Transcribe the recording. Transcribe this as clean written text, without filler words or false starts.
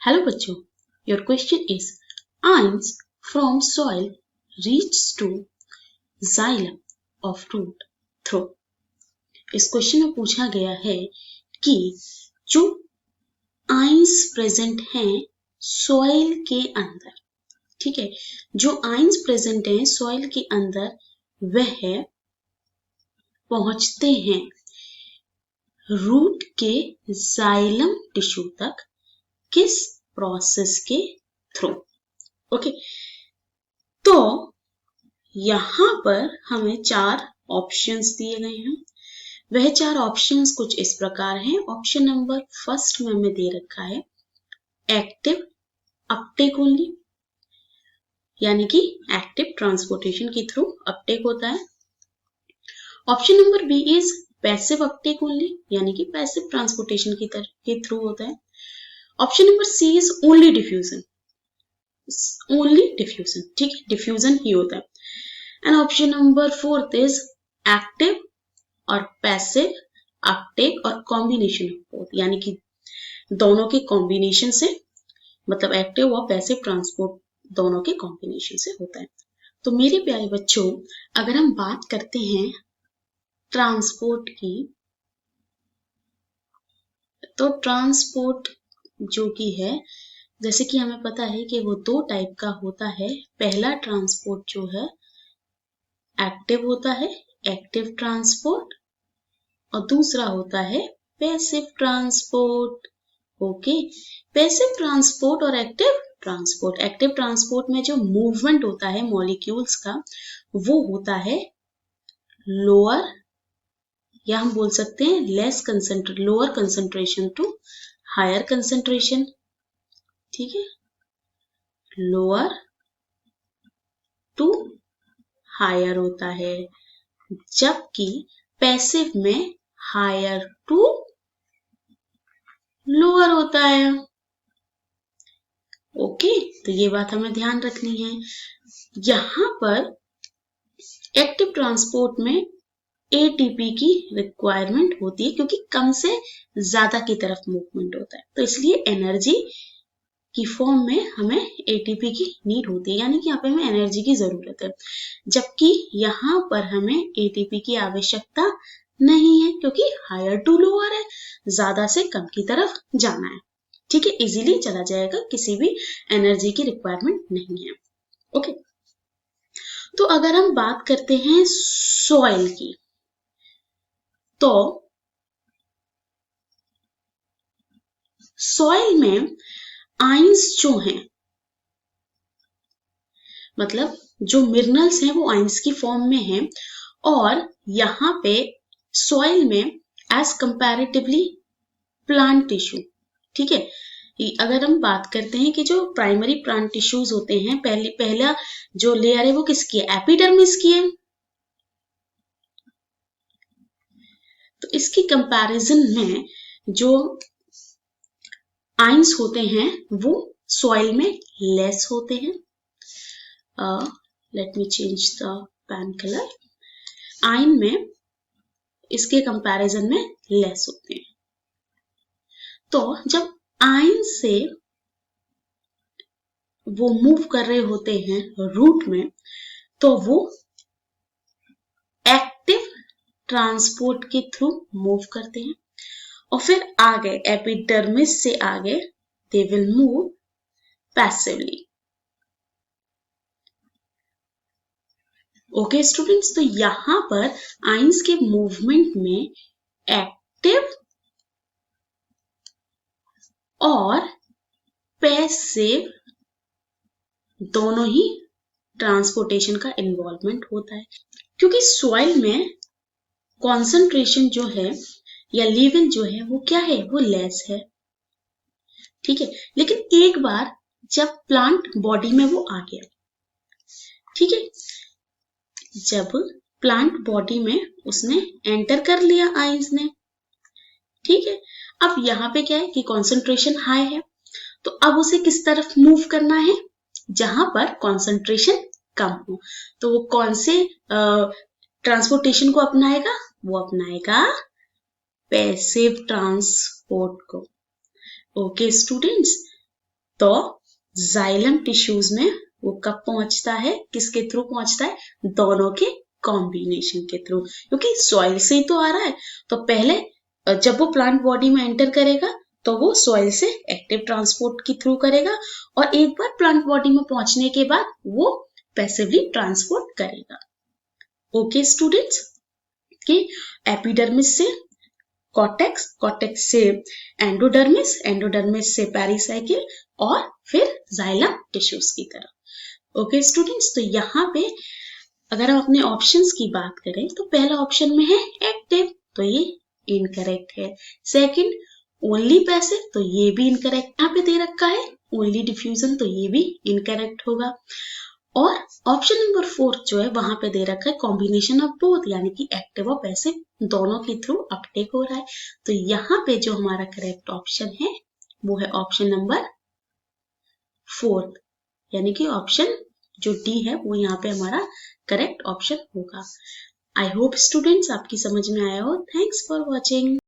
Hello बच्चों, your question is ions from soil reach to xylem of root through। इस question में पूछा गया है कि जो आइंस प्रेजेंट हैं सॉइल के अंदर, ठीक है, जो आइंस प्रेजेंट हैं सॉइल के अंदर वह पहुंचते हैं रूट के जाइलम टिश्यू तक किस प्रोसेस के थ्रू। ओके, तो यहां पर हमें 4 ऑप्शंस दिए गए हैं। वह 4 ऑप्शंस कुछ इस प्रकार हैं। ऑप्शन नंबर फर्स्ट में हमें दे रखा है एक्टिव अपटेक ओनली, यानी कि एक्टिव ट्रांसपोर्टेशन के थ्रू अपटेक होता है। Option number B is passive uptake only, यानी कि पैसिव ट्रांसपोर्टेशन के थ्रू होता है। Option number C is only diffusion, ठीक है, डिफ्यूजन ही होता है। And option number 4 is active और पैसिव अपटेक और कॉम्बिनेशन ऑफ बोथ, यानी कि दोनों के कॉम्बिनेशन से, मतलब एक्टिव और पैसिव ट्रांसपोर्ट दोनों के कॉम्बिनेशन से होता है। तो मेरे प्यारे बच्चों, अगर हम बात करते हैं ट्रांसपोर्ट की, तो ट्रांसपोर्ट जो कि है, जैसे कि हमें पता है कि वो 2 टाइप का होता है। पहला ट्रांसपोर्ट जो है एक्टिव होता है, एक्टिव ट्रांसपोर्ट, और दूसरा होता है passive transport. Okay, passive transport और एक्टिव ट्रांसपोर्ट। एक्टिव ट्रांसपोर्ट में जो मूवमेंट होता है मॉलिक्यूल्स का वो होता है लोअर, या हम बोल सकते हैं lower concentration to higher concentration, ठीक है, लोअर टू हायर होता है, जबकि पैसिव में हायर टू लोअर होता है। ओके, तो ये बात हमें ध्यान रखनी है। यहां पर एक्टिव ट्रांसपोर्ट में एटीपी की रिक्वायरमेंट होती है, क्योंकि कम से ज्यादा की तरफ मूवमेंट होता है, तो इसलिए एनर्जी की फॉर्म में हमें एटीपी की नीड होती है, यानी कि यहाँ पे हमें एनर्जी की जरूरत है। जबकि यहाँ पर हमें एटीपी की आवश्यकता नहीं है, क्योंकि हायर टू लोअर है, ज्यादा से कम की तरफ जाना है, ठीक है, इजीली चला जाएगा, किसी भी एनर्जी की रिक्वायरमेंट नहीं है। ओके, तो अगर हम बात करते हैं सॉइल की, तो सॉइल में आइंस जो हैं, मतलब जो मिनरल्स हैं वो आइंस की फॉर्म में हैं, और यहाँ पे सॉइल में एज कंपैरेटिवली प्लांट टिश्यू, ठीक है, अगर हम बात करते हैं कि जो प्राइमरी प्लांट टिश्यूज होते हैं, पहला जो लेयर है वो किसकी है, एपिडर्मिस की है। तो इसकी कंपैरिजन में जो आइंस होते हैं वो सॉइल में लेस होते हैं। Let me change the pen colour. Ion में इसके कंपैरिजन में लेस होते हैं। तो जब आयन से वो मूव कर रहे होते हैं रूट में, तो वो एक्टिव ट्रांसपोर्ट के थ्रू मूव करते हैं, और फिर आगे एपिडर्मिस से आगे they will move passively. Okay students, तो यहां पर आइंस के मूवमेंट में एक्टिव और पैसिव दोनों ही ट्रांसपोर्टेशन का इन्वॉल्वमेंट होता है, क्योंकि सॉइल में कॉन्सेंट्रेशन जो है या लेवल जो है वो क्या है, वो लेस है, ठीक है। लेकिन एक बार जब प्लांट बॉडी में वो आ गया, ठीक है, जब प्लांट बॉडी में उसने एंटर कर लिया आइंस ने, ठीक है, अब यहाँ पे क्या है कि कॉन्सेंट्रेशन हाई है, तो अब उसे किस तरफ मूव करना है, जहां पर कॉन्सेंट्रेशन कम हो। तो वो कौन से ट्रांसपोर्टेशन को अपनाएगा, वो अपनाएगा पैसिव ट्रांसपोर्ट को। ओके स्टूडेंट्स, तो जाइलम टिश्यूज में वो कब पहुंचता है, किसके थ्रू पहुंचता है, दोनों के कॉम्बिनेशन के थ्रू, क्योंकि सॉइल से ही तो आ रहा है। तो पहले जब वो प्लांट बॉडी में एंटर करेगा तो वो सॉइल से एक्टिव ट्रांसपोर्ट के थ्रू करेगा, और एक बार प्लांट बॉडी में पहुंचने के बाद वो पैसिवली ट्रांसपोर्ट करेगा। ओके स्टूडेंट्स, कि एपिडर्मिस से कॉर्टेक्स, कॉर्टेक्स से एंडोडर्मिस, एंडोडर्मिस से पेरिसाइकिल, और फिर जाइलम टिश्यूज की तरफ। ओके स्टूडेंट्स, तो यहाँ पे अगर हम अपने ऑप्शंस की बात करें तो पहला ऑप्शन में है एक्टिव, तो ये इनकरेक्ट है। सेकंड ओनली पैसिव, तो ये भी इनकरेक्ट यहाँ पे दे रखा है। ओनली डिफ्यूजन, तो ये भी इनकरेक्ट होगा। और ऑप्शन नंबर 4 जो है वहां पे दे रखा है कॉम्बिनेशन ऑफ बोथ, यानी कि एक्टिव और पैसिव दोनों के थ्रू अपटेक हो रहा है। तो यहाँ पे जो हमारा करेक्ट ऑप्शन है वो है ऑप्शन नंबर 4, यानी कि ऑप्शन जो डी है वो यहाँ पे हमारा करेक्ट ऑप्शन होगा। आई होप स्टूडेंट्स आपकी समझ में आया हो। Thanks for watching.